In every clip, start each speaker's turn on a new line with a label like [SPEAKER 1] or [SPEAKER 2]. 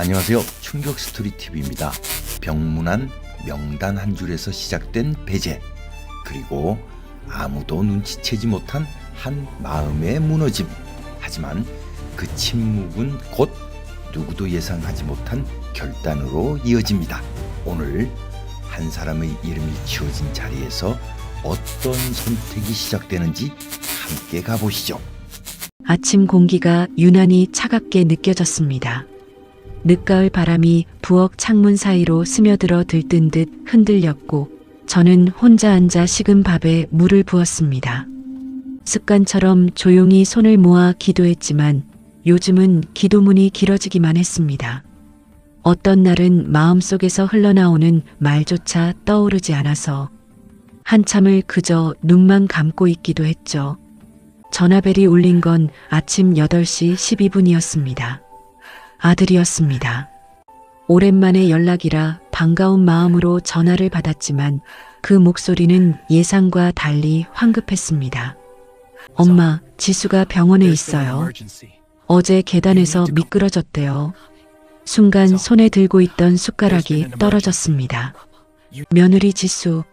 [SPEAKER 1] 안녕하세요. 충격 스토리 TV입니다. 병문안 명단 한 줄에서 시작된 배제, 그리고 아무도 눈치채지 못한 한 마음의 무너짐. 하지만 그 침묵은 곧 누구도 예상하지 못한 결단으로 이어집니다. 오늘 한 사람의 이름이 지어진 자리에서 어떤 선택이 시작되는지 함께 가보시죠.
[SPEAKER 2] 아침 공기가 유난히 차갑게 느껴졌습니다. 늦가을 바람이 부엌 창문 사이로 스며들어 들뜬 듯 흔들렸고 저는 혼자 앉아 식은 밥에 물을 부었습니다. 습관처럼 조용히 손을 모아 기도했지만 요즘은 기도문이 길어지기만 했습니다. 어떤 날은 마음속에서 흘러나오는 말조차 떠오르지 않아서 한참을 그저 눈만 감고 있기도 했죠. 전화벨이 울린 건 아침 8시 12분이었습니다. 아들이었습니다. 오랜만에 연락이라 반가운 마음으로 전화를 받았지만 그 목소리는 예상과 달리 황급했습니다. 엄마, 지수가 병원에 있어요. 어제 계단에서 미끄러졌대요. 순간 손에 들고 있던 숟가락이 떨어졌습니다. 며느리 지수,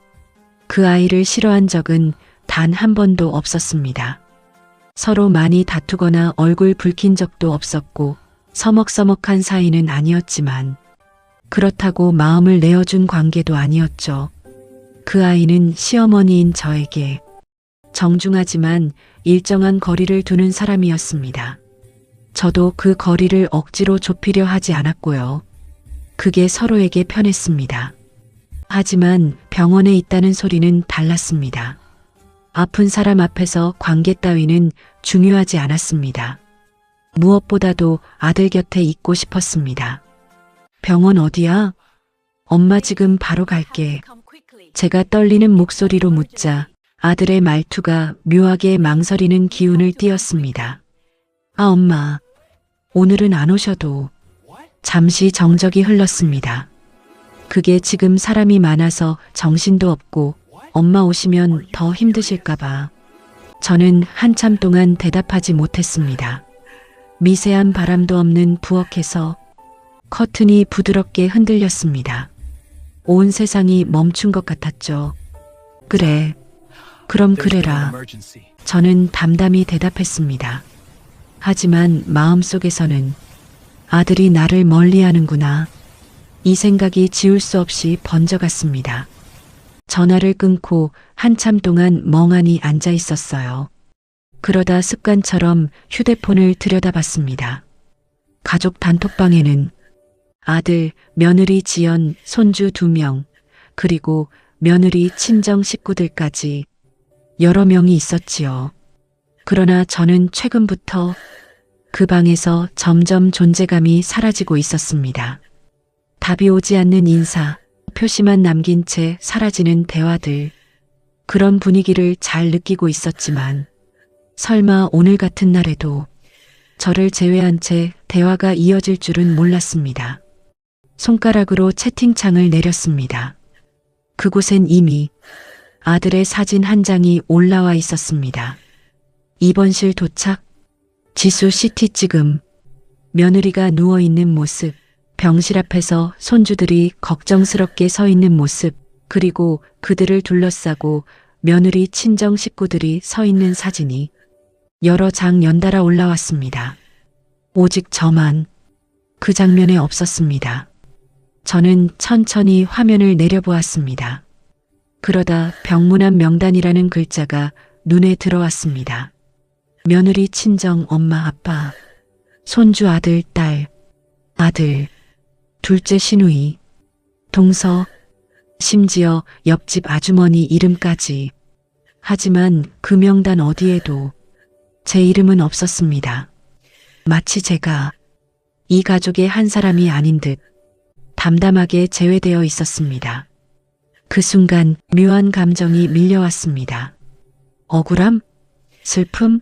[SPEAKER 2] 그 아이를 싫어한 적은 단 한 번도 없었습니다. 서로 많이 다투거나 얼굴 붉힌 적도 없었고 서먹서먹한 사이는 아니었지만 그렇다고 마음을 내어준 관계도 아니었죠. 그 아이는 시어머니인 저에게 정중하지만 일정한 거리를 두는 사람이었습니다. 저도 그 거리를 억지로 좁히려 하지 않았고요. 그게 서로에게 편했습니다. 하지만 병원에 있다는 소리는 달랐습니다. 아픈 사람 앞에서 관계 따위는 중요하지 않았습니다. 무엇보다도 아들 곁에 있고 싶었습니다. 병원 어디야? 엄마 지금 바로 갈게. 제가 떨리는 목소리로 묻자 아들의 말투가 묘하게 망설이는 기운을 띠었습니다. 아, 엄마. 오늘은 안 오셔도. 잠시 정적이 흘렀습니다. 그게 지금 사람이 많아서 정신도 없고 엄마 오시면 더 힘드실까봐. 저는 한참 동안 대답하지 못했습니다. 미세한 바람도 없는 부엌에서 커튼이 부드럽게 흔들렸습니다. 온 세상이 멈춘 것 같았죠. 그래, 그럼 그래라. 저는 담담히 대답했습니다. 하지만 마음속에서는 아들이 나를 멀리하는구나. 이 생각이 지울 수 없이 번져갔습니다. 전화를 끊고 한참 동안 멍하니 앉아 있었어요. 그러다 습관처럼 휴대폰을 들여다봤습니다. 가족 단톡방에는 아들, 며느리 지연, 손주 2명, 그리고 며느리 친정 식구들까지 여러 명이 있었지요. 그러나 저는 최근부터 그 방에서 점점 존재감이 사라지고 있었습니다. 답이 오지 않는 인사, 표시만 남긴 채 사라지는 대화들, 그런 분위기를 잘 느끼고 있었지만 설마 오늘 같은 날에도 저를 제외한 채 대화가 이어질 줄은 몰랐습니다. 손가락으로 채팅창을 내렸습니다. 그곳엔 이미 아들의 사진 한 장이 올라와 있었습니다. 입원실 도착, 지수 CT 찍음, 며느리가 누워있는 모습, 병실 앞에서 손주들이 걱정스럽게 서 있는 모습, 그리고 그들을 둘러싸고 며느리 친정 식구들이 서 있는 사진이 여러 장 연달아 올라왔습니다. 오직 저만 그 장면에 없었습니다. 저는 천천히 화면을 내려보았습니다. 그러다 병문안 명단이라는 글자가 눈에 들어왔습니다. 며느리 친정 엄마 아빠, 손주 아들 딸, 아들, 둘째 시누이, 동서, 심지어 옆집 아주머니 이름까지. 하지만 그 명단 어디에도 제 이름은 없었습니다. 마치 제가 이 가족의 한 사람이 아닌 듯 담담하게 제외되어 있었습니다. 그 순간 묘한 감정이 밀려왔습니다. 억울함? 슬픔?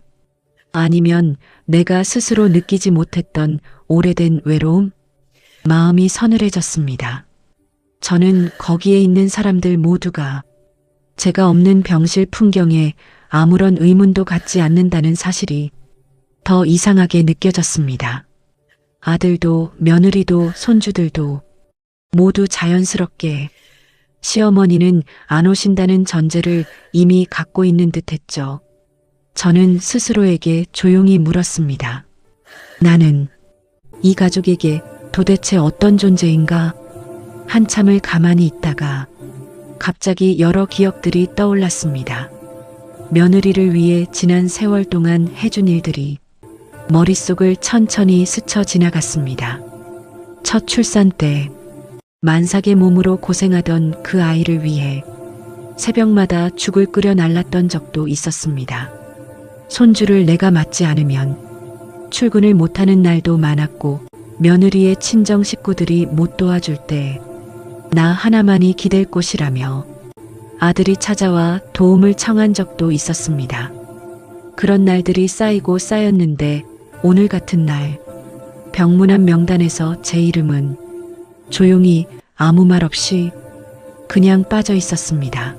[SPEAKER 2] 아니면 내가 스스로 느끼지 못했던 오래된 외로움? 마음이 서늘해졌습니다. 저는 거기에 있는 사람들 모두가 제가 없는 병실 풍경에 아무런 의문도 갖지 않는다는 사실이 더 이상하게 느껴졌습니다. 아들도 며느리도 손주들도 모두 자연스럽게 시어머니는 안 오신다는 전제를 이미 갖고 있는 듯 했죠. 저는 스스로에게 조용히 물었습니다. 나는 이 가족에게 도대체 어떤 존재인가? 한참을 가만히 있다가 갑자기 여러 기억들이 떠올랐습니다. 며느리를 위해 지난 세월 동안 해준 일들이 머릿속을 천천히 스쳐 지나갔습니다. 첫 출산 때 만삭의 몸으로 고생하던 그 아이를 위해 새벽마다 죽을 끓여 날랐던 적도 있었습니다. 손주를 내가 맞지 않으면 출근을 못하는 날도 많았고 며느리의 친정 식구들이 못 도와줄 때 나 하나만이 기댈 곳이라며 아들이 찾아와 도움을 청한 적도 있었습니다. 그런 날들이 쌓이고 쌓였는데 오늘 같은 날 병문안 명단에서 제 이름은 조용히 아무 말 없이 그냥 빠져 있었습니다.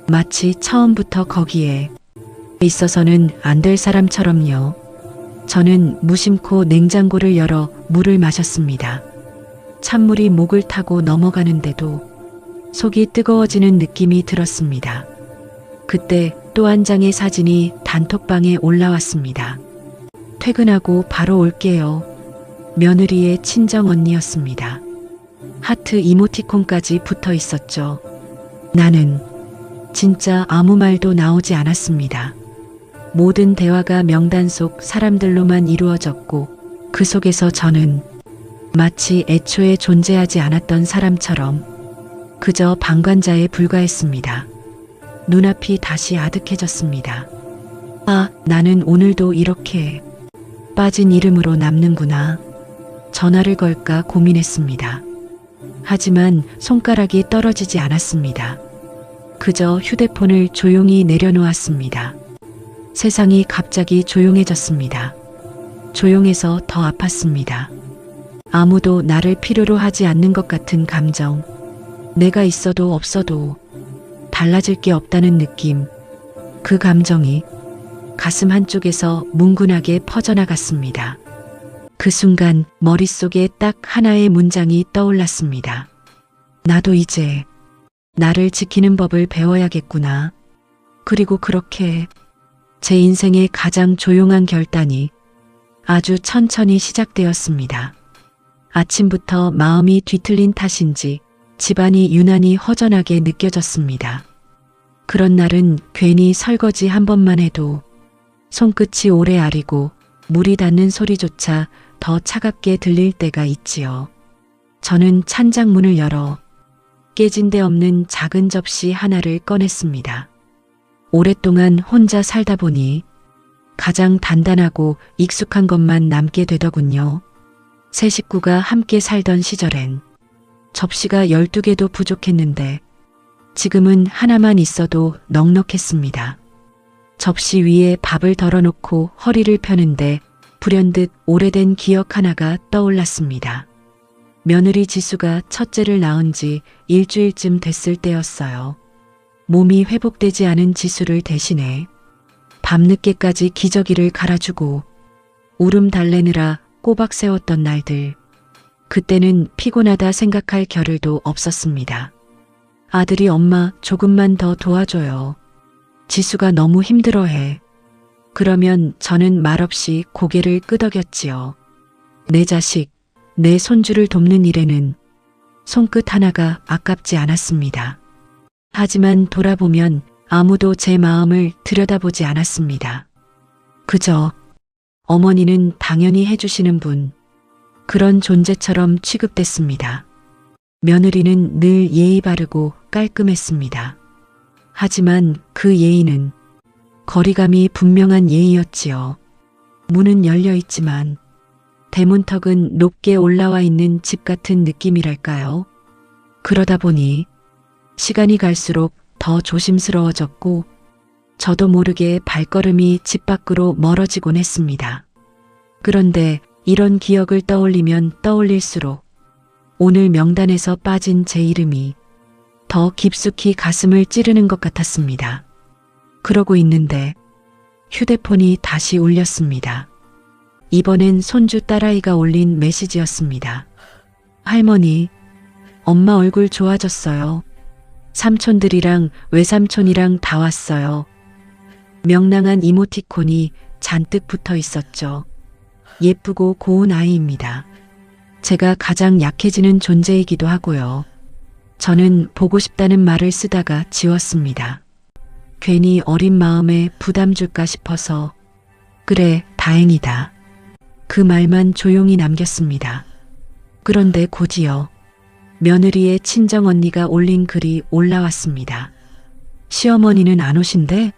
[SPEAKER 2] 마치 처음부터 거기에 있어서는 안 될 사람처럼요. 저는 무심코 냉장고를 열어 물을 마셨습니다. 찬물이 목을 타고 넘어가는데도 속이 뜨거워지는 느낌이 들었습니다. 그때 또 한 장의 사진이 단톡방에 올라왔습니다. 퇴근하고 바로 올게요. 며느리의 친정 언니였습니다. 하트 이모티콘까지 붙어 있었죠. 나는 진짜 아무 말도 나오지 않았습니다. 모든 대화가 명단 속 사람들로만 이루어졌고 그 속에서 저는 마치 애초에 존재하지 않았던 사람처럼 그저 방관자에 불과했습니다. 눈앞이 다시 아득해졌습니다. 아, 나는 오늘도 이렇게 빠진 이름으로 남는구나. 전화를 걸까 고민했습니다. 하지만 손가락이 떨어지지 않았습니다. 그저 휴대폰을 조용히 내려놓았습니다. 세상이 갑자기 조용해졌습니다. 조용해서 더 아팠습니다. 아무도 나를 필요로 하지 않는 것 같은 감정. 내가 있어도 없어도 달라질 게 없다는 느낌. 그 감정이 가슴 한쪽에서 뭉근하게 퍼져나갔습니다. 그 순간 머릿속에 딱 하나의 문장이 떠올랐습니다. 나도 이제 나를 지키는 법을 배워야겠구나. 그리고 그렇게 제 인생의 가장 조용한 결단이 아주 천천히 시작되었습니다. 아침부터 마음이 뒤틀린 탓인지 집안이 유난히 허전하게 느껴졌습니다. 그런 날은 괜히 설거지 한 번만 해도 손끝이 오래 아리고 물이 닿는 소리조차 더 차갑게 들릴 때가 있지요. 저는 찬장문을 열어 깨진 데 없는 작은 접시 하나를 꺼냈습니다. 오랫동안 혼자 살다 보니 가장 단단하고 익숙한 것만 남게 되더군요. 세 식구가 함께 살던 시절엔 접시가 12개도 부족했는데 지금은 하나만 있어도 넉넉했습니다. 접시 위에 밥을 덜어놓고 허리를 펴는데 불현듯 오래된 기억 하나가 떠올랐습니다. 며느리 지수가 첫째를 낳은 지 일주일쯤 됐을 때였어요. 몸이 회복되지 않은 지수를 대신해 밤늦게까지 기저귀를 갈아주고 울음 달래느라 꼬박 세웠던 날들. 그때는 피곤하다 생각할 겨를도 없었습니다. 아들이 엄마 조금만 더 도와줘요. 지수가 너무 힘들어해. 그러면 저는 말없이 고개를 끄덕였지요. 내 자식, 내 손주를 돕는 일에는 손끝 하나가 아깝지 않았습니다. 하지만 돌아보면 아무도 제 마음을 들여다보지 않았습니다. 그저 어머니는 당연히 해주시는 분, 그런 존재처럼 취급됐습니다. 며느리는 늘 예의 바르고 깔끔했습니다. 하지만 그 예의는 거리감이 분명한 예의였지요. 문은 열려 있지만 대문턱은 높게 올라와 있는 집 같은 느낌이랄까요? 그러다 보니 시간이 갈수록 더 조심스러워졌고 저도 모르게 발걸음이 집 밖으로 멀어지곤 했습니다. 그런데 이런 기억을 떠올리면 떠올릴수록 오늘 명단에서 빠진 제 이름이 더 깊숙이 가슴을 찌르는 것 같았습니다. 그러고 있는데 휴대폰이 다시 울렸습니다. 이번엔 손주 딸아이가 올린 메시지였습니다. 할머니, 엄마 얼굴 좋아졌어요. 삼촌들이랑 외삼촌이랑 다 왔어요. 명랑한 이모티콘이 잔뜩 붙어 있었죠. 예쁘고 고운 아이입니다. 제가 가장 약해지는 존재이기도 하고요. 저는 보고 싶다는 말을 쓰다가 지웠습니다. 괜히 어린 마음에 부담 줄까 싶어서 그래, 다행이다. 그 말만 조용히 남겼습니다. 그런데 곧이어 며느리의 친정언니가 올린 글이 올라왔습니다. 시어머니는 안 오신대?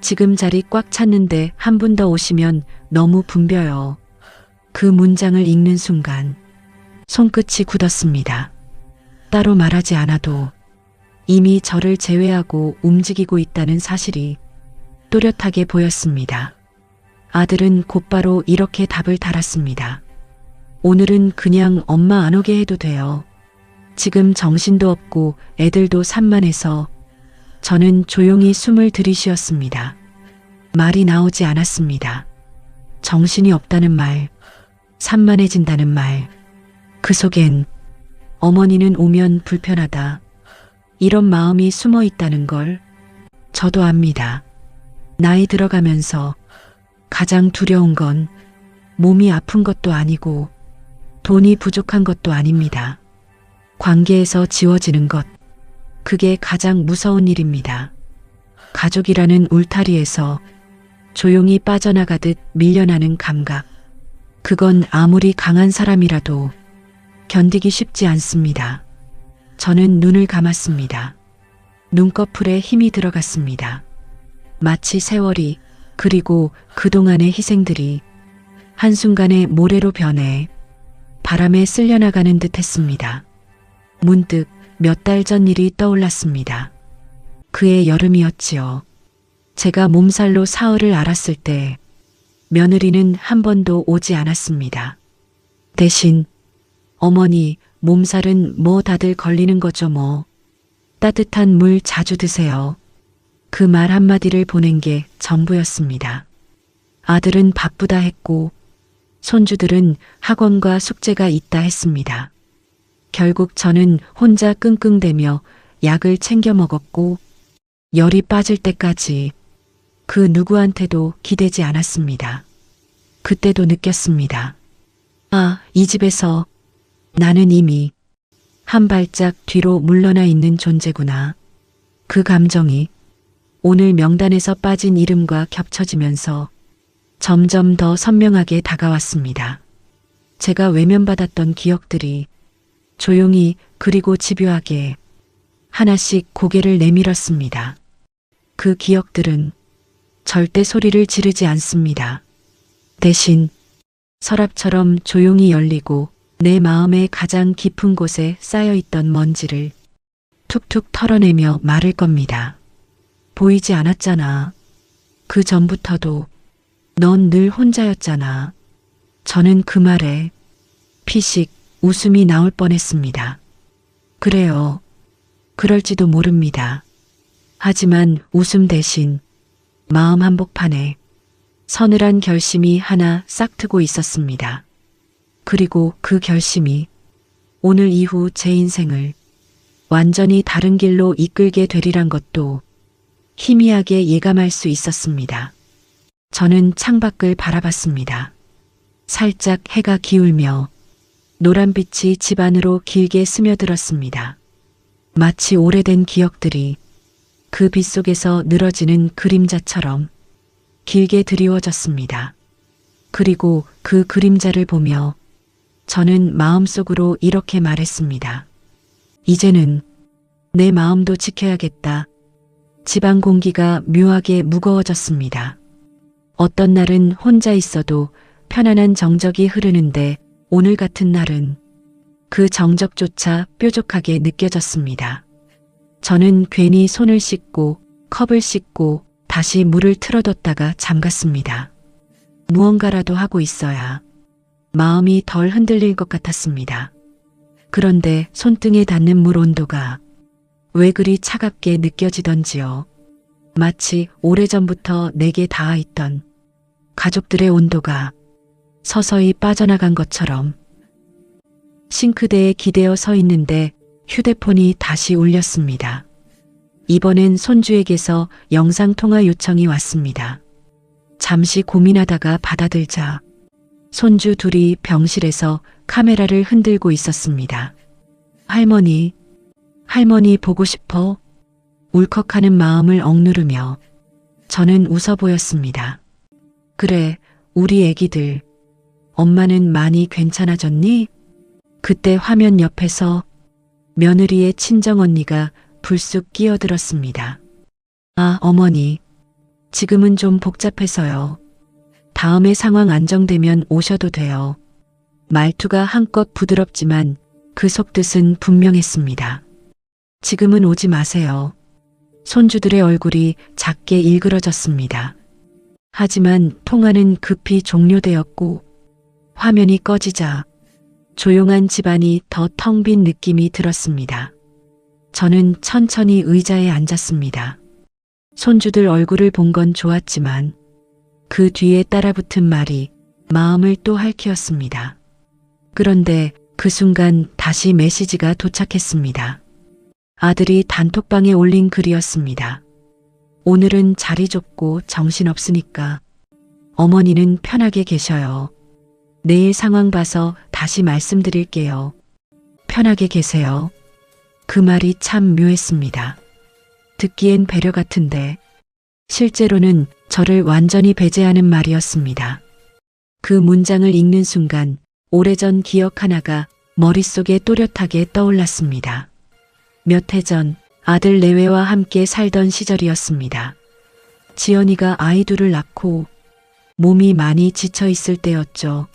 [SPEAKER 2] 지금 자리 꽉 찼는데 한 분 더 오시면 너무 붐벼요. 그 문장을 읽는 순간 손끝이 굳었습니다. 따로 말하지 않아도 이미 저를 제외하고 움직이고 있다는 사실이 또렷하게 보였습니다. 아들은 곧바로 이렇게 답을 달았습니다. 오늘은 그냥 엄마 안 오게 해도 돼요. 지금 정신도 없고 애들도 산만해서. 저는 조용히 숨을 들이쉬었습니다. 말이 나오지 않았습니다. 정신이 없다는 말, 산만해진다는 말. 그 속엔 어머니는 오면 불편하다. 이런 마음이 숨어 있다는 걸 저도 압니다. 나이 들어가면서 가장 두려운 건 몸이 아픈 것도 아니고 돈이 부족한 것도 아닙니다. 관계에서 지워지는 것. 그게 가장 무서운 일입니다. 가족이라는 울타리에서 조용히 빠져나가듯 밀려나는 감각. 그건 아무리 강한 사람이라도 견디기 쉽지 않습니다. 저는 눈을 감았습니다. 눈꺼풀에 힘이 들어갔습니다. 마치 세월이 그리고 그동안의 희생들이 한순간에 모래로 변해 바람에 쓸려나가는 듯 했습니다. 문득 몇 달 전 일이 떠올랐습니다. 그해 여름이었지요. 제가 몸살로 사흘을 앓았을 때 며느리는 한 번도 오지 않았습니다. 대신 어머니, 몸살은 뭐 다들 걸리는 거죠 뭐. 따뜻한 물 자주 드세요. 그 말 한마디를 보낸 게 전부였습니다. 아들은 바쁘다 했고 손주들은 학원과 숙제가 있다 했습니다. 결국 저는 혼자 끙끙대며 약을 챙겨 먹었고 열이 빠질 때까지 그 누구한테도 기대지 않았습니다. 그때도 느꼈습니다. 아, 이 집에서 나는 이미 한 발짝 뒤로 물러나 있는 존재구나. 그 감정이 오늘 명단에서 빠진 이름과 겹쳐지면서 점점 더 선명하게 다가왔습니다. 제가 외면받았던 기억들이 조용히 그리고 집요하게 하나씩 고개를 내밀었습니다. 그 기억들은 절대 소리를 지르지 않습니다. 대신 서랍처럼 조용히 열리고 내 마음의 가장 깊은 곳에 쌓여있던 먼지를 툭툭 털어내며 말을 겁니다. 보이지 않았잖아. 그 전부터도 넌 늘 혼자였잖아. 저는 그 말에 피식 웃음이 나올 뻔했습니다. 그래요. 그럴지도 모릅니다. 하지만 웃음 대신 마음 한복판에 서늘한 결심이 하나 싹트고 있었습니다. 그리고 그 결심이 오늘 이후 제 인생을 완전히 다른 길로 이끌게 되리란 것도 희미하게 예감할 수 있었습니다. 저는 창밖을 바라봤습니다. 살짝 해가 기울며 노란빛이 집 안으로 길게 스며들었습니다. 마치 오래된 기억들이 그 빛 속에서 늘어지는 그림자처럼 길게 드리워졌습니다. 그리고 그 그림자를 보며 저는 마음속으로 이렇게 말했습니다. 이제는 내 마음도 지켜야겠다. 집안 공기가 묘하게 무거워졌습니다. 어떤 날은 혼자 있어도 편안한 정적이 흐르는데 오늘 같은 날은 그 정적조차 뾰족하게 느껴졌습니다. 저는 괜히 손을 씻고 컵을 씻고 다시 물을 틀어뒀다가 잠갔습니다. 무언가라도 하고 있어야 마음이 덜 흔들릴 것 같았습니다. 그런데 손등에 닿는 물 온도가 왜 그리 차갑게 느껴지던지요. 마치 오래전부터 내게 닿아있던 가족들의 온도가 서서히 빠져나간 것처럼. 싱크대에 기대어 서 있는데 휴대폰이 다시 울렸습니다. 이번엔 손주에게서 영상통화 요청이 왔습니다. 잠시 고민하다가 받아들자 손주 둘이 병실에서 카메라를 흔들고 있었습니다. 할머니, 할머니 보고 싶어? 울컥하는 마음을 억누르며 저는 웃어 보였습니다. 그래, 우리 애기들. 엄마는 많이 괜찮아졌니? 그때 화면 옆에서 며느리의 친정언니가 불쑥 끼어들었습니다. 아, 어머니. 지금은 좀 복잡해서요. 다음에 상황 안정되면 오셔도 돼요. 말투가 한껏 부드럽지만 그 속뜻은 분명했습니다. 지금은 오지 마세요. 손주들의 얼굴이 작게 일그러졌습니다. 하지만 통화는 급히 종료되었고 화면이 꺼지자 조용한 집안이 더 텅 빈 느낌이 들었습니다. 저는 천천히 의자에 앉았습니다. 손주들 얼굴을 본 건 좋았지만 그 뒤에 따라붙은 말이 마음을 또 핥히었습니다. 그런데 그 순간 다시 메시지가 도착했습니다. 아들이 단톡방에 올린 글이었습니다. 오늘은 자리 좁고 정신없으니까 어머니는 편하게 계셔요. 내일 상황 봐서 다시 말씀드릴게요. 편하게 계세요. 그 말이 참 묘했습니다. 듣기엔 배려 같은데 실제로는 저를 완전히 배제하는 말이었습니다. 그 문장을 읽는 순간 오래전 기억 하나가 머릿속에 또렷하게 떠올랐습니다. 몇 해 전 아들 내외와 함께 살던 시절이었습니다. 지연이가 아이 둘을 낳고 몸이 많이 지쳐 있을 때였죠.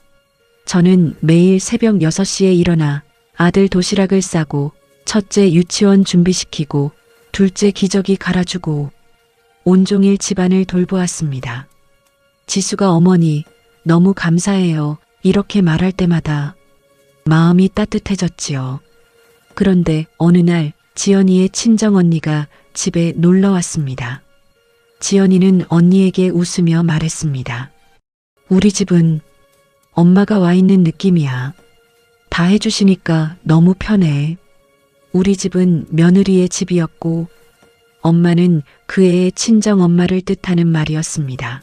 [SPEAKER 2] 저는 매일 새벽 6시에 일어나 아들 도시락을 싸고 첫째 유치원 준비시키고 둘째 기저귀 갈아주고 온종일 집안을 돌보았습니다. 지수가 어머니 너무 감사해요. 이렇게 말할 때마다 마음이 따뜻해졌지요. 그런데 어느 날 지연이의 친정언니가 집에 놀러 왔습니다. 지연이는 언니에게 웃으며 말했습니다. 우리 집은 엄마가 와 있는 느낌이야. 다 해주시니까 너무 편해. 우리 집은 며느리의 집이었고 엄마는 그 애의 친정엄마를 뜻하는 말이었습니다.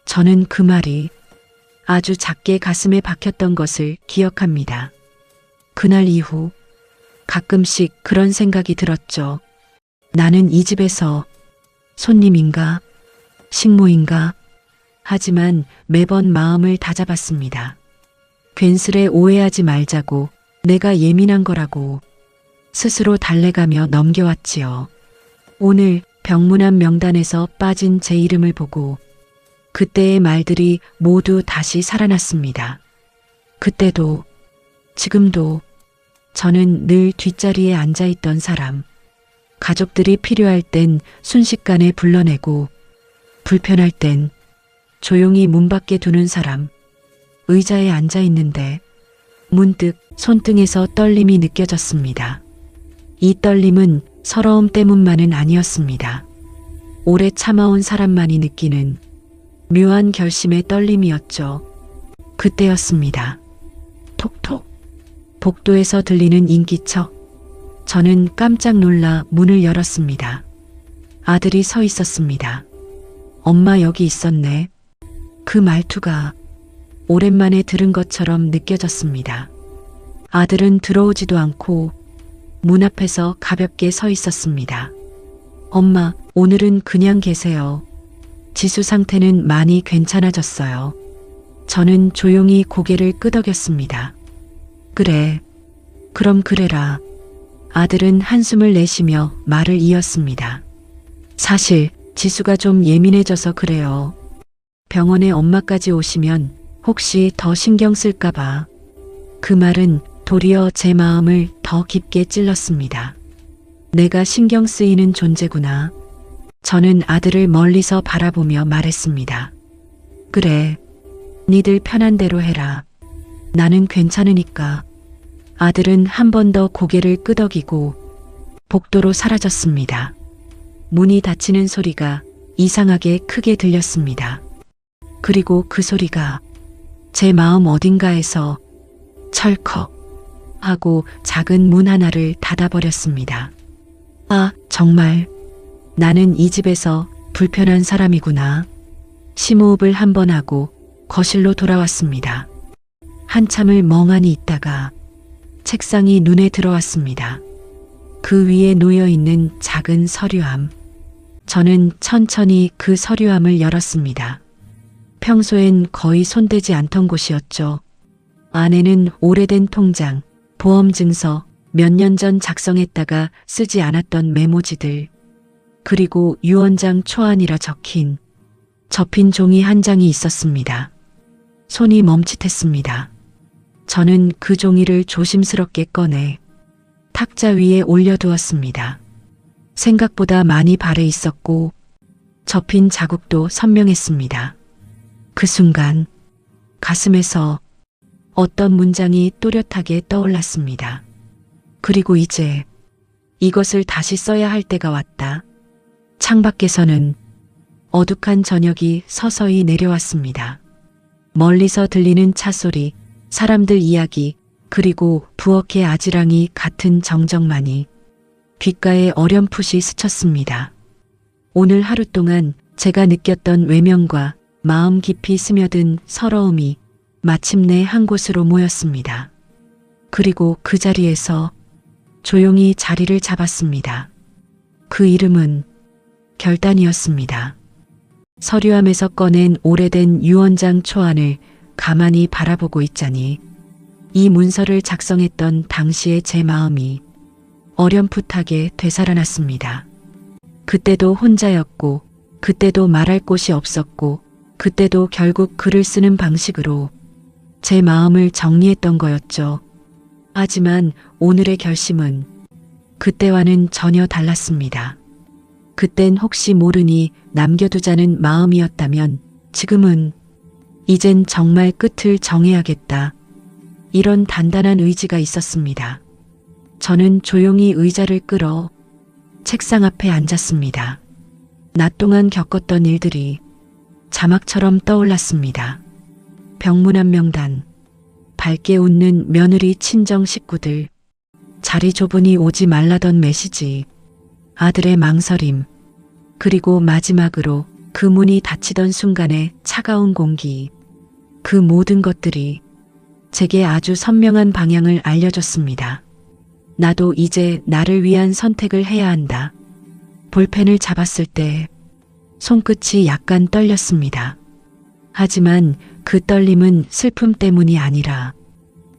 [SPEAKER 2] 저는 그 말이 아주 작게 가슴에 박혔던 것을 기억합니다. 그날 이후 가끔씩 그런 생각이 들었죠. 나는 이 집에서 손님인가? 식모인가? 하지만 매번 마음을 다잡았습니다. 괜스레 오해하지 말자고, 내가 예민한 거라고 스스로 달래가며 넘겨왔지요. 오늘 병문안 명단에서 빠진 제 이름을 보고 그때의 말들이 모두 다시 살아났습니다. 그때도, 지금도 저는 늘 뒷자리에 앉아있던 사람. 가족들이 필요할 땐 순식간에 불러내고 불편할 땐 조용히 문 밖에 두는 사람. 의자에 앉아있는데 문득 손등에서 떨림이 느껴졌습니다. 이 떨림은 서러움 때문만은 아니었습니다. 오래 참아온 사람만이 느끼는 묘한 결심의 떨림이었죠. 그때였습니다. 톡톡. 복도에서 들리는 인기척. 저는 깜짝 놀라 문을 열었습니다. 아들이 서 있었습니다. 엄마 여기 있었네. 그 말투가 오랜만에 들은 것처럼 느껴졌습니다. 아들은 들어오지도 않고 문 앞에서 가볍게 서 있었습니다. 엄마, 오늘은 그냥 계세요. 지수 상태는 많이 괜찮아졌어요. 저는 조용히 고개를 끄덕였습니다. 그래. 그럼 그래라. 아들은 한숨을 내쉬며 말을 이었습니다. 사실 지수가 좀 예민해져서 그래요. 병원에 엄마까지 오시면 혹시 더 신경 쓸까봐. 그 말은 도리어 제 마음을 더 깊게 찔렀습니다. 내가 신경 쓰이는 존재구나. 저는 아들을 멀리서 바라보며 말했습니다. 그래. 니들 편한 대로 해라. 나는 괜찮으니까. 아들은 한 번 더 고개를 끄덕이고 복도로 사라졌습니다. 문이 닫히는 소리가 이상하게 크게 들렸습니다. 그리고 그 소리가 제 마음 어딘가에서 철컥 하고 작은 문 하나를 닫아버렸습니다. 아, 정말 나는 이 집에서 불편한 사람이구나. 심호흡을 한 번 하고 거실로 돌아왔습니다. 한참을 멍하니 있다가 책상이 눈에 들어왔습니다. 그 위에 놓여 있는 작은 서류함. 저는 천천히 그 서류함을 열었습니다. 평소엔 거의 손대지 않던 곳이었죠. 안에는 오래된 통장, 보험증서, 몇 년 전 작성했다가 쓰지 않았던 메모지들, 그리고 유언장 초안이라 적힌 접힌 종이 한 장이 있었습니다. 손이 멈칫했습니다. 저는 그 종이를 조심스럽게 꺼내 탁자 위에 올려두었습니다. 생각보다 많이 발해 있었고 접힌 자국도 선명했습니다. 그 순간 가슴에서 어떤 문장이 또렷하게 떠올랐습니다. 그리고 이제 이것을 다시 써야 할 때가 왔다. 창밖에서는 어둑한 저녁이 서서히 내려왔습니다. 멀리서 들리는 차 소리, 사람들 이야기, 그리고 부엌의 아지랑이 같은 정적만이 귓가에 어렴풋이 스쳤습니다. 오늘 하루 동안 제가 느꼈던 외면과 마음 깊이 스며든 서러움이 마침내 한 곳으로 모였습니다. 그리고 그 자리에서 조용히 자리를 잡았습니다. 그 이름은 결단이었습니다. 서류함에서 꺼낸 오래된 유언장 초안을 가만히 바라보고 있자니 이 문서를 작성했던 당시의 제 마음이 어렴풋하게 되살아났습니다. 그때도 혼자였고, 그때도 말할 곳이 없었고, 그때도 결국 글을 쓰는 방식으로 제 마음을 정리했던 거였죠. 하지만 오늘의 결심은 그때와는 전혀 달랐습니다. 그땐 혹시 모르니 남겨두자는 마음이었다면 지금은 이젠 정말 끝을 정해야겠다. 이런 단단한 의지가 있었습니다. 저는 조용히 의자를 끌어 책상 앞에 앉았습니다. 낮 동안 겪었던 일들이 자막처럼 떠올랐습니다. 병문안 명단, 밝게 웃는 며느리 친정 식구들, 자리 좁으니 오지 말라던 메시지, 아들의 망설임, 그리고 마지막으로 그 문이 닫히던 순간의 차가운 공기. 그 모든 것들이 제게 아주 선명한 방향을 알려줬습니다. 나도 이제 나를 위한 선택을 해야 한다. 볼펜을 잡았을 때 손끝이 약간 떨렸습니다. 하지만 그 떨림은 슬픔 때문이 아니라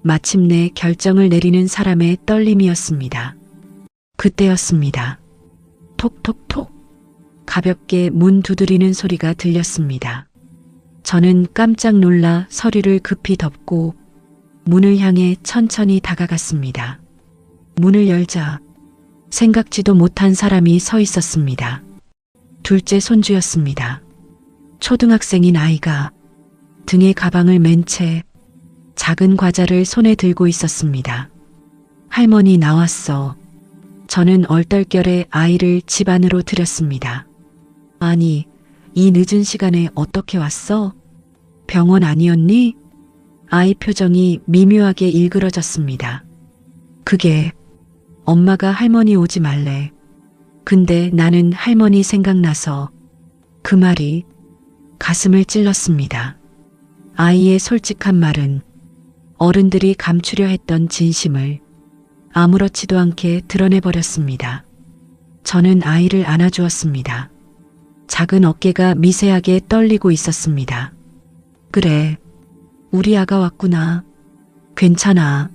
[SPEAKER 2] 마침내 결정을 내리는 사람의 떨림이었습니다. 그때였습니다. 톡톡톡 가볍게 문 두드리는 소리가 들렸습니다. 저는 깜짝 놀라 서류를 급히 덮고 문을 향해 천천히 다가갔습니다. 문을 열자 생각지도 못한 사람이 서 있었습니다. 둘째 손주였습니다. 초등학생인 아이가 등에 가방을 맨 채 작은 과자를 손에 들고 있었습니다. 할머니 나왔어. 저는 얼떨결에 아이를 집 안으로 들였습니다. 아니, 이 늦은 시간에 어떻게 왔어? 병원 아니었니? 아이 표정이 미묘하게 일그러졌습니다. 그게 엄마가 할머니 오지 말래. 근데 나는 할머니 생각나서 그 말이 가슴을 찔렀습니다. 아이의 솔직한 말은 어른들이 감추려 했던 진심을 아무렇지도 않게 드러내버렸습니다. 저는 아이를 안아주었습니다. 작은 어깨가 미세하게 떨리고 있었습니다. 그래, 우리 아가 왔구나. 괜찮아.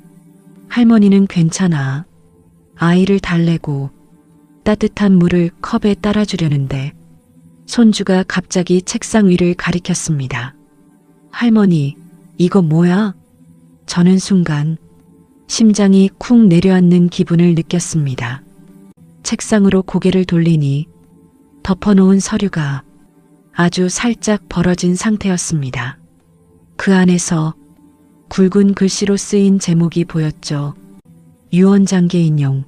[SPEAKER 2] 할머니는 괜찮아. 아이를 달래고 따뜻한 물을 컵에 따라주려는데 손주가 갑자기 책상 위를 가리켰습니다. 할머니, 이거 뭐야? 저는 순간 심장이 쿵 내려앉는 기분을 느꼈습니다. 책상으로 고개를 돌리니 덮어놓은 서류가 아주 살짝 벌어진 상태였습니다. 그 안에서 굵은 글씨로 쓰인 제목이 보였죠. 유언장계 인용.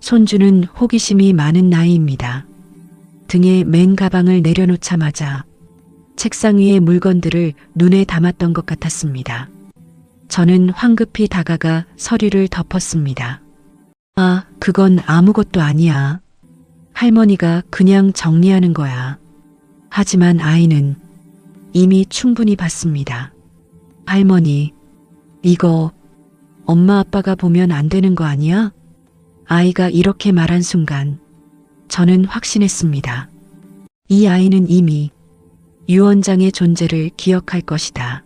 [SPEAKER 2] 손주는 호기심이 많은 나이입니다. 등에 맨 가방을 내려놓자마자 책상 위의 물건들을 눈에 담았던 것 같았습니다. 저는 황급히 다가가 서류를 덮었습니다. 아, 그건 아무것도 아니야. 할머니가 그냥 정리하는 거야. 하지만 아이는 이미 충분히 봤습니다. 할머니, 이거 엄마 아빠가 보면 안 되는 거 아니야? 아이가 이렇게 말한 순간 저는 확신했습니다. 이 아이는 이미 유언장의 존재를 기억할 것이다.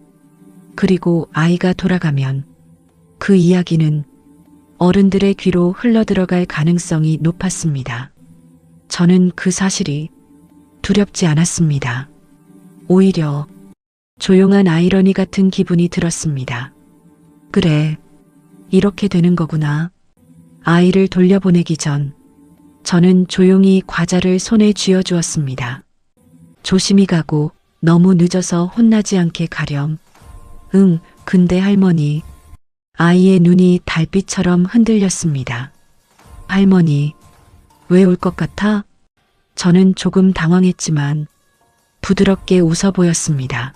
[SPEAKER 2] 그리고 아이가 돌아가면 그 이야기는 어른들의 귀로 흘러들어갈 가능성이 높았습니다. 저는 그 사실이 두렵지 않았습니다. 오히려 조용한 아이러니 같은 기분이 들었습니다. 그래, 이렇게 되는 거구나. 아이를 돌려보내기 전 저는 조용히 과자를 손에 쥐어주었습니다. 조심히 가고 너무 늦어서 혼나지 않게 가렴. 응, 근데 할머니. 아이의 눈이 달빛처럼 흔들렸습니다. 할머니, 왜 올 것 같아? 저는 조금 당황했지만 부드럽게 웃어 보였습니다.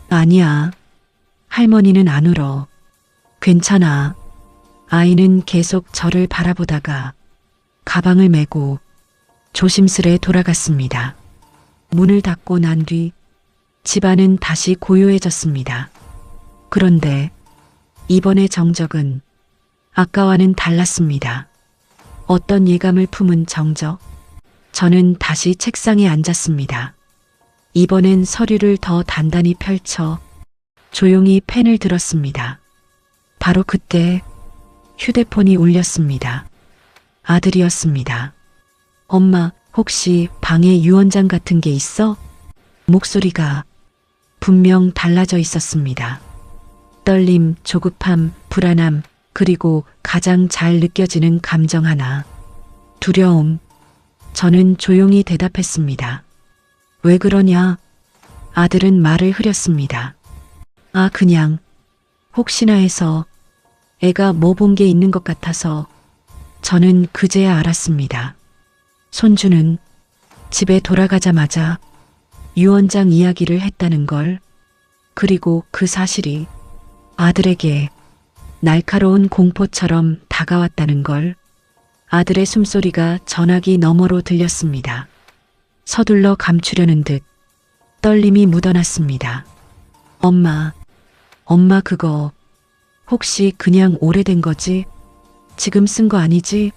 [SPEAKER 2] 아니야. 할머니는 안 울어. 괜찮아. 아이는 계속 저를 바라보다가 가방을 메고 조심스레 돌아갔습니다. 문을 닫고 난 뒤 집안은 다시 고요해졌습니다. 그런데 이번의 정적은 아까와는 달랐습니다. 어떤 예감을 품은 정적? 저는 다시 책상에 앉았습니다. 이번엔 서류를 더 단단히 펼쳐 조용히 펜을 들었습니다. 바로 그때 휴대폰이 울렸습니다. 아들이었습니다. 엄마, 혹시 방에 유언장 같은 게 있어? 목소리가 분명 달라져 있었습니다. 떨림, 조급함, 불안함, 그리고 가장 잘 느껴지는 감정 하나. 두려움. 저는 조용히 대답했습니다. 왜 그러냐? 아들은 말을 흐렸습니다. 아, 그냥 혹시나 해서 애가 뭐 본 게 있는 것 같아서. 저는 그제야 알았습니다. 손주는 집에 돌아가자마자 유언장 이야기를 했다는 걸. 그리고 그 사실이 아들에게 날카로운 공포처럼 다가왔다는 걸. 아들의 숨소리가 전화기 너머로 들렸습니다. 서둘러 감추려는 듯 떨림이 묻어났습니다. 엄마 그거 혹시 그냥 오래된 거지? 지금 쓴 거 아니지?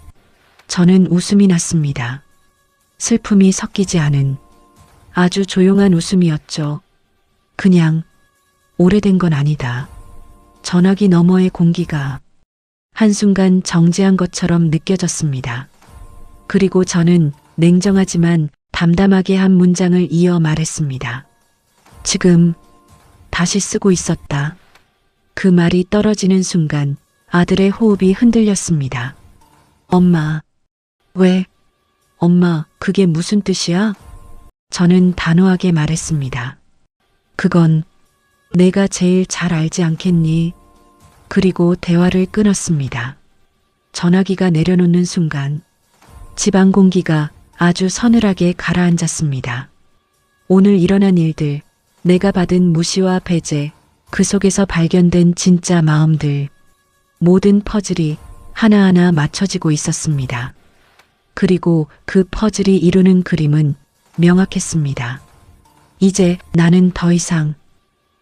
[SPEAKER 2] 저는 웃음이 났습니다. 슬픔이 섞이지 않은 아주 조용한 웃음이었죠. 그냥 오래된 건 아니다. 전화기 너머의 공기가 한순간 정지한 것처럼 느껴졌습니다. 그리고 저는 냉정하지만 담담하게 한 문장을 이어 말했습니다. 지금 다시 쓰고 있었다. 그 말이 떨어지는 순간 아들의 호흡이 흔들렸습니다. 엄마, 왜? 엄마, 그게 무슨 뜻이야? 저는 단호하게 말했습니다. 그건 내가 제일 잘 알지 않겠니? 그리고 대화를 끊었습니다. 전화기가 내려놓는 순간 집안 공기가 아주 서늘하게 가라앉았습니다. 오늘 일어난 일들, 내가 받은 무시와 배제, 그 속에서 발견된 진짜 마음들, 모든 퍼즐이 하나하나 맞춰지고 있었습니다. 그리고 그 퍼즐이 이루는 그림은 명확했습니다. 이제 나는 더 이상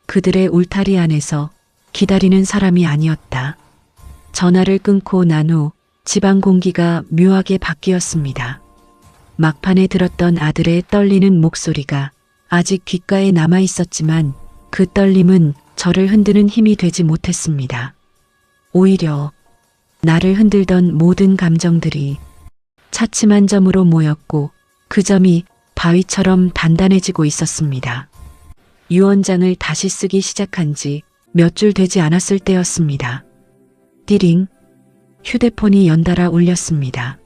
[SPEAKER 2] 그들의 울타리 안에서 기다리는 사람이 아니었다. 전화를 끊고 난 후 집안 공기가 묘하게 바뀌었습니다. 막판에 들었던 아들의 떨리는 목소리가 아직 귓가에 남아 있었지만 그 떨림은 저를 흔드는 힘이 되지 못했습니다. 오히려 나를 흔들던 모든 감정들이 차츰한 점으로 모였고 그 점이 바위처럼 단단해지고 있었습니다. 유언장을 다시 쓰기 시작한 지 몇 줄 되지 않았을 때였습니다. 띠링. 휴대폰이 연달아 울렸습니다.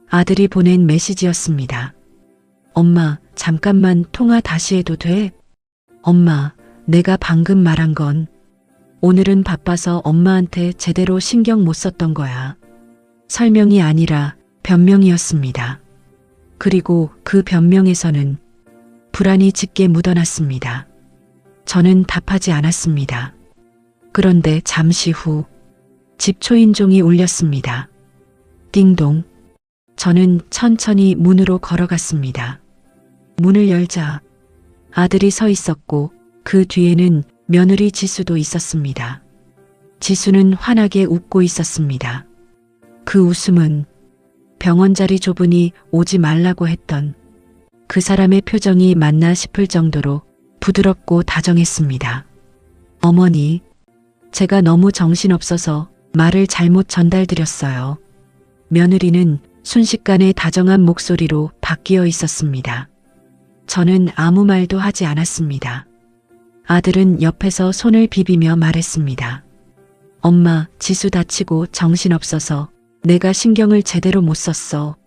[SPEAKER 2] 아들이 보낸 메시지였습니다. 엄마, 잠깐만 통화 다시 해도 돼? 엄마, 내가 방금 말한 건 오늘은 바빠서 엄마한테 제대로 신경 못 썼던 거야. 설명이 아니라 변명이었습니다. 그리고 그 변명에서는 불안이 짙게 묻어났습니다. 저는 답하지 않았습니다. 그런데 잠시 후 집 초인종이 울렸습니다. 띵동. 저는 천천히 문으로 걸어갔습니다. 문을 열자 아들이 서 있었고 그 뒤에는 며느리 지수도 있었습니다. 지수는 환하게 웃고 있었습니다. 그 웃음은 병원 자리 좁으니 오지 말라고 했던 그 사람의 표정이 맞나 싶을 정도로 부드럽고 다정했습니다. 어머니, 제가 너무 정신없어서 말을 잘못 전달드렸어요. 며느리는 순식간에 다정한 목소리로 바뀌어 있었습니다. 저는 아무 말도 하지 않았습니다. 아들은 옆에서 손을 비비며 말했습니다. 엄마, 지수 다치고 정신없어서 내가 신경을 제대로 못 썼어.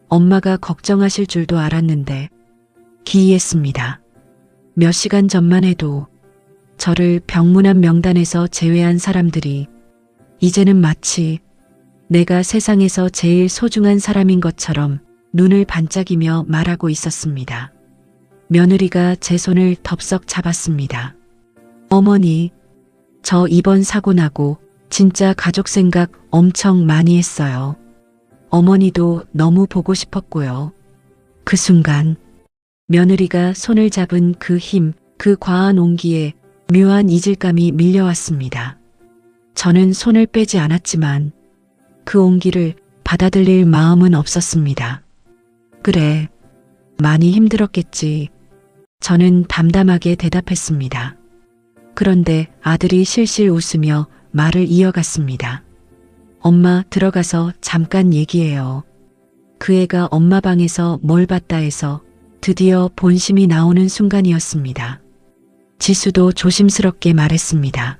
[SPEAKER 2] 엄마가 걱정하실 줄도 알았는데 기이했습니다. 몇 시간 전만 해도 저를 병문안 명단에서 제외한 사람들이 이제는 마치 내가 세상에서 제일 소중한 사람인 것처럼 눈을 반짝이며 말하고 있었습니다. 며느리가 제 손을 덥석 잡았습니다. 어머니, 저 이번 사고 나고 진짜 가족 생각 엄청 많이 했어요. 어머니도 너무 보고 싶었고요. 그 순간 며느리가 손을 잡은 그 힘, 그 과한 온기에 묘한 이질감이 밀려왔습니다. 저는 손을 빼지 않았지만 그 온기를 받아들일 마음은 없었습니다. 그래, 많이 힘들었겠지. 저는 담담하게 대답했습니다. 그런데 아들이 실실 웃으며 말을 이어갔습니다. 엄마, 들어가서 잠깐 얘기해요. 그 애가 엄마 방에서 뭘 봤다 해서 드디어 본심이 나오는 순간이었습니다. 지수도 조심스럽게 말했습니다.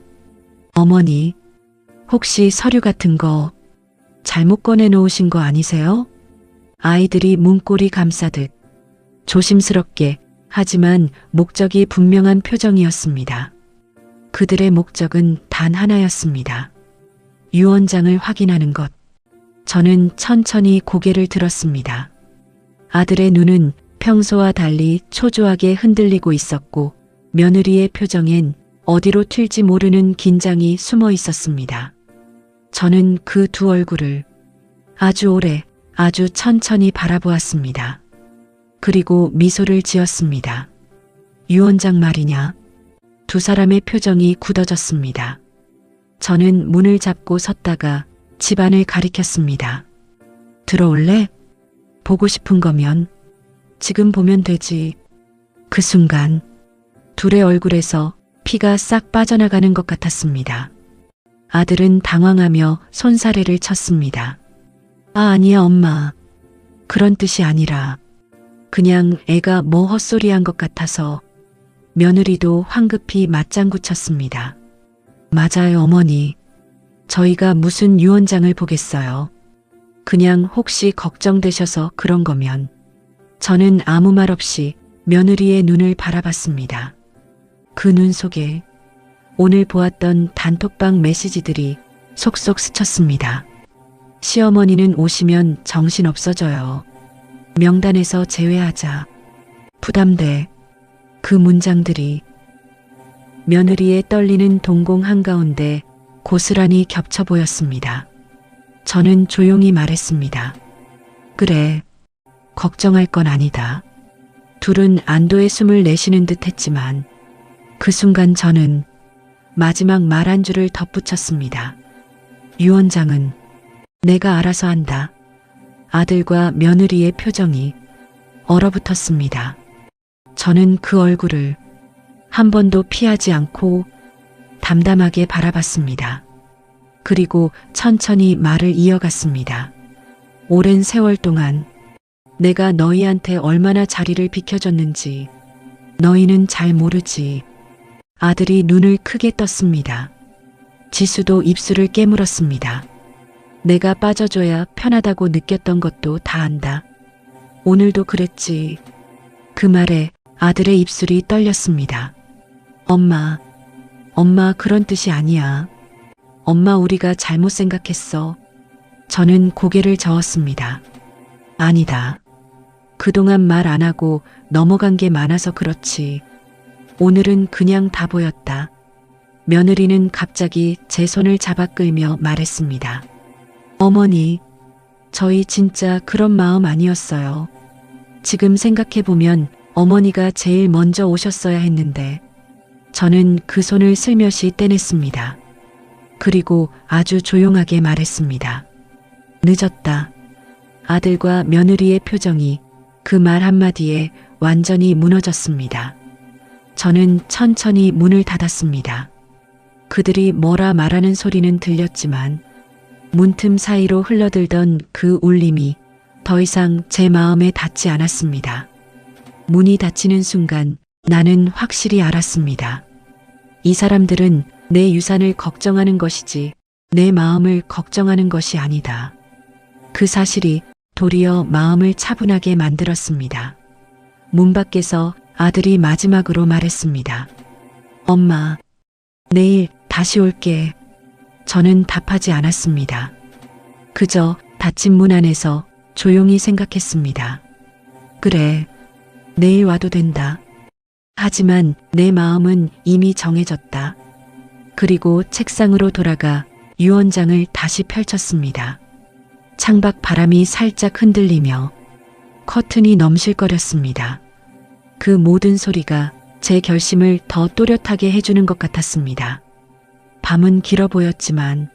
[SPEAKER 2] 어머니, 혹시 서류 같은 거 잘못 꺼내놓으신 거 아니세요? 아이들이 문고리 감싸듯 조심스럽게 하지만 목적이 분명한 표정이었습니다. 그들의 목적은 단 하나였습니다. 유언장을 확인하는 것. 저는 천천히 고개를 들었습니다. 아들의 눈은 평소와 달리 초조하게 흔들리고 있었고 며느리의 표정엔 어디로 튈지 모르는 긴장이 숨어 있었습니다. 저는 그 두 얼굴을 아주 오래, 아주 천천히 바라보았습니다. 그리고 미소를 지었습니다. 유언장 말이냐? 두 사람의 표정이 굳어졌습니다. 저는 문을 잡고 섰다가 집안을 가리켰습니다. 들어올래? 보고 싶은 거면 지금 보면 되지. 그 순간 둘의 얼굴에서 피가 싹 빠져나가는 것 같았습니다. 아들은 당황하며 손사래를 쳤습니다. 아니야, 엄마. 그런 뜻이 아니라 그냥 애가 뭐 헛소리한 것 같아서. 며느리도 황급히 맞장구 쳤습니다. 맞아요, 어머니. 저희가 무슨 유언장을 보겠어요. 그냥 혹시 걱정되셔서 그런 거면. 저는 아무 말 없이 며느리의 눈을 바라봤습니다. 그 눈 속에 오늘 보았던 단톡방 메시지들이 속속 스쳤습니다. 시어머니는 오시면 정신 없어져요. 명단에서 제외하자. 부담돼. 그 문장들이 며느리의 떨리는 동공 한가운데 고스란히 겹쳐 보였습니다. 저는 조용히 말했습니다. 그래, 걱정할 건 아니다. 둘은 안도의 숨을 내쉬는 듯 했지만 그 순간 저는 마지막 말 한 줄을 덧붙였습니다. 유언장은 내가 알아서 한다. 아들과 며느리의 표정이 얼어붙었습니다. 저는 그 얼굴을 한 번도 피하지 않고 담담하게 바라봤습니다. 그리고 천천히 말을 이어갔습니다. 오랜 세월 동안 내가 너희한테 얼마나 자리를 비켜줬는지 너희는 잘 모르지. 아들이 눈을 크게 떴습니다. 지수도 입술을 깨물었습니다. 내가 빠져줘야 편하다고 느꼈던 것도 다 안다. 오늘도 그랬지. 그 말에 아들의 입술이 떨렸습니다. 엄마, 그런 뜻이 아니야. 엄마, 우리가 잘못 생각했어. 저는 고개를 저었습니다. 아니다. 그동안 말 안 하고 넘어간 게 많아서 그렇지. 오늘은 그냥 다 보였다. 며느리는 갑자기 제 손을 잡아 끌며 말했습니다. 어머니, 저희 진짜 그런 마음 아니었어요. 지금 생각해보면 어머니가 제일 먼저 오셨어야 했는데 저는 그 손을 슬며시 떼냈습니다. 그리고 아주 조용하게 말했습니다. 늦었다. 아들과 며느리의 표정이 그 말 한마디에 완전히 무너졌습니다. 저는 천천히 문을 닫았습니다. 그들이 뭐라 말하는 소리는 들렸지만 문틈 사이로 흘러들던 그 울림이 더 이상 제 마음에 닿지 않았습니다. 문이 닫히는 순간 나는 확실히 알았습니다. 이 사람들은 내 유산을 걱정하는 것이지 내 마음을 걱정하는 것이 아니다. 그 사실이 도리어 마음을 차분하게 만들었습니다. 문 밖에서 아들이 마지막으로 말했습니다. 엄마, 내일 다시 올게. 저는 답하지 않았습니다. 그저 닫힌 문 안에서 조용히 생각했습니다. 그래, 내일 와도 된다. 하지만 내 마음은 이미 정해졌다. 그리고 책상으로 돌아가 유언장을 다시 펼쳤습니다. 창밖 바람이 살짝 흔들리며 커튼이 넘실거렸습니다. 그 모든 소리가 제 결심을 더 또렷하게 해주는 것 같았습니다. 밤은 길어 보였지만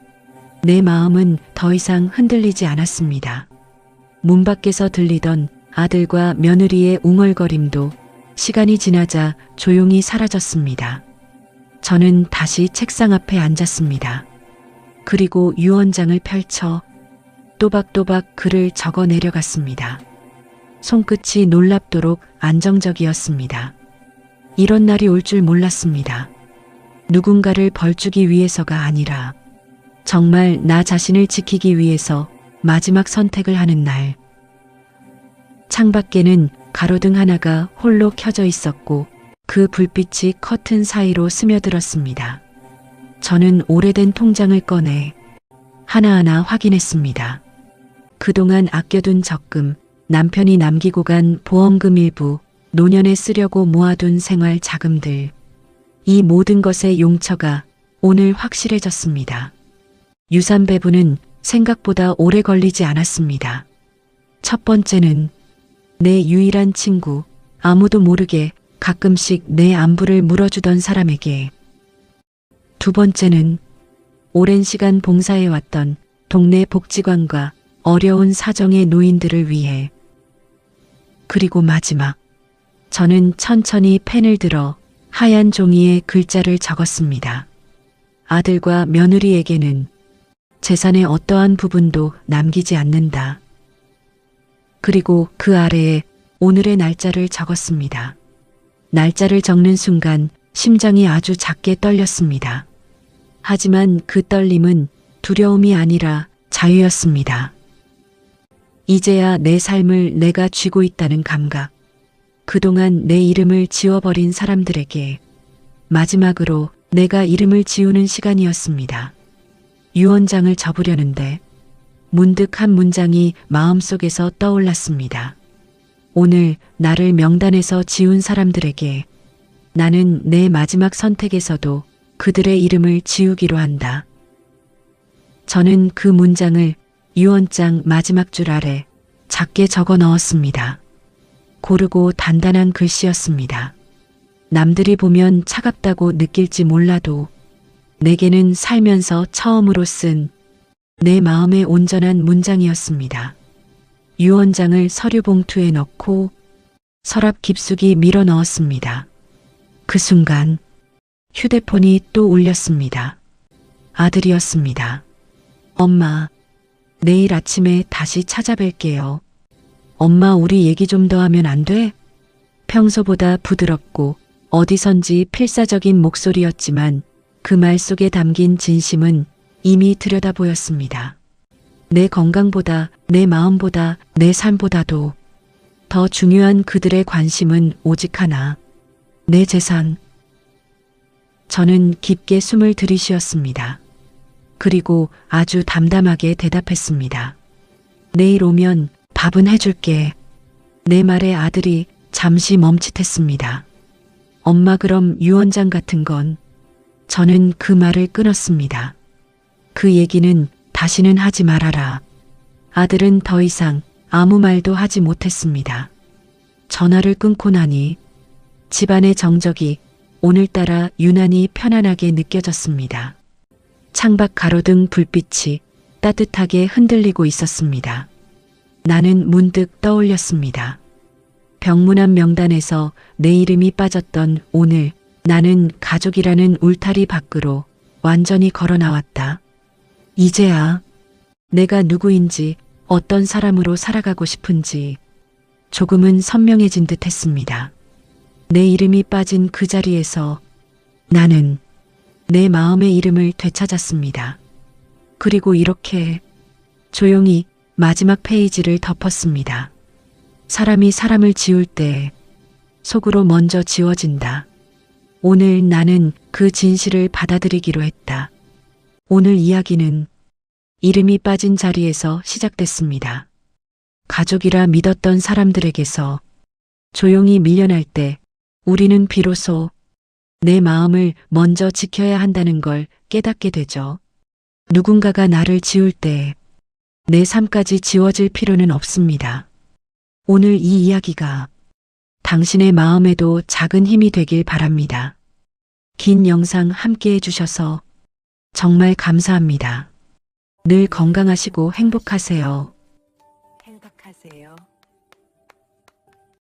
[SPEAKER 2] 내 마음은 더 이상 흔들리지 않았습니다. 문 밖에서 들리던 아들과 며느리의 웅얼거림도 시간이 지나자 조용히 사라졌습니다. 저는 다시 책상 앞에 앉았습니다. 그리고 유언장을 펼쳐 또박또박 글을 적어 내려갔습니다. 손끝이 놀랍도록 안정적이었습니다. 이런 날이 올 줄 몰랐습니다. 누군가를 벌주기 위해서가 아니라 정말 나 자신을 지키기 위해서 마지막 선택을 하는 날. 창밖에는 가로등 하나가 홀로 켜져 있었고 그 불빛이 커튼 사이로 스며들었습니다. 저는 오래된 통장을 꺼내 하나하나 확인했습니다. 그동안 아껴둔 적금, 남편이 남기고 간 보험금 일부, 노년에 쓰려고 모아둔 생활 자금들. 이 모든 것의 용처가 오늘 확실해졌습니다. 유산 배분은 생각보다 오래 걸리지 않았습니다. 첫 번째는 내 유일한 친구, 아무도 모르게 가끔씩 내 안부를 물어주던 사람에게. 두 번째는 오랜 시간 봉사해왔던 동네 복지관과 어려운 사정의 노인들을 위해. 그리고 마지막, 저는 천천히 펜을 들어 하얀 종이에 글자를 적었습니다. 아들과 며느리에게는 재산의 어떠한 부분도 남기지 않는다. 그리고 그 아래에 오늘의 날짜를 적었습니다. 날짜를 적는 순간 심장이 아주 작게 떨렸습니다. 하지만 그 떨림은 두려움이 아니라 자유였습니다. 이제야 내 삶을 내가 쥐고 있다는 감각. 그동안 내 이름을 지워버린 사람들에게 마지막으로 내가 이름을 지우는 시간이었습니다. 유언장을 접으려는데 문득 한 문장이 마음속에서 떠올랐습니다. 오늘 나를 명단에서 지운 사람들에게 나는 내 마지막 선택에서도 그들의 이름을 지우기로 한다. 저는 그 문장을 유언장 마지막 줄 아래 작게 적어 넣었습니다. 고르고 단단한 글씨였습니다. 남들이 보면 차갑다고 느낄지 몰라도 내게는 살면서 처음으로 쓴 내 마음의 온전한 문장이었습니다. 유언장을 서류 봉투에 넣고 서랍 깊숙이 밀어 넣었습니다. 그 순간 휴대폰이 또 울렸습니다. 아들이었습니다. 엄마, 내일 아침에 다시 찾아뵐게요. 엄마, 우리 얘기 좀 더 하면 안 돼? 평소보다 부드럽고 어디선지 필사적인 목소리였지만 그 말 속에 담긴 진심은 이미 들여다 보였습니다. 내 건강보다, 내 마음보다, 내 삶보다도 더 중요한 그들의 관심은 오직 하나, 내 재산. 저는 깊게 숨을 들이쉬었습니다. 그리고 아주 담담하게 대답했습니다. 내일 오면 밥은 해줄게. 내 말에 아들이 잠시 멈칫했습니다. 엄마, 그럼 유언장 같은 건? 저는 그 말을 끊었습니다. 그 얘기는 다시는 하지 말아라. 아들은 더 이상 아무 말도 하지 못했습니다. 전화를 끊고 나니 집안의 정적이 오늘따라 유난히 편안하게 느껴졌습니다. 창밖 가로등 불빛이 따뜻하게 흔들리고 있었습니다. 나는 문득 떠올렸습니다. 병문안 명단에서 내 이름이 빠졌던 오늘, 나는 가족이라는 울타리 밖으로 완전히 걸어 나왔다. 이제야 내가 누구인지, 어떤 사람으로 살아가고 싶은지 조금은 선명해진 듯 했습니다. 내 이름이 빠진 그 자리에서 나는 내 마음의 이름을 되찾았습니다. 그리고 이렇게 조용히 마지막 페이지를 덮었습니다. 사람이 사람을 지울 때 속으로 먼저 지워진다. 오늘 나는 그 진실을 받아들이기로 했다. 오늘 이야기는 이름이 빠진 자리에서 시작됐습니다. 가족이라 믿었던 사람들에게서 조용히 밀려날 때 우리는 비로소 내 마음을 먼저 지켜야 한다는 걸 깨닫게 되죠. 누군가가 나를 지울 때 내 삶까지 지워질 필요는 없습니다. 오늘 이 이야기가 당신의 마음에도 작은 힘이 되길 바랍니다. 긴 영상 함께 해주셔서 정말 감사합니다. 늘 건강하시고 행복하세요.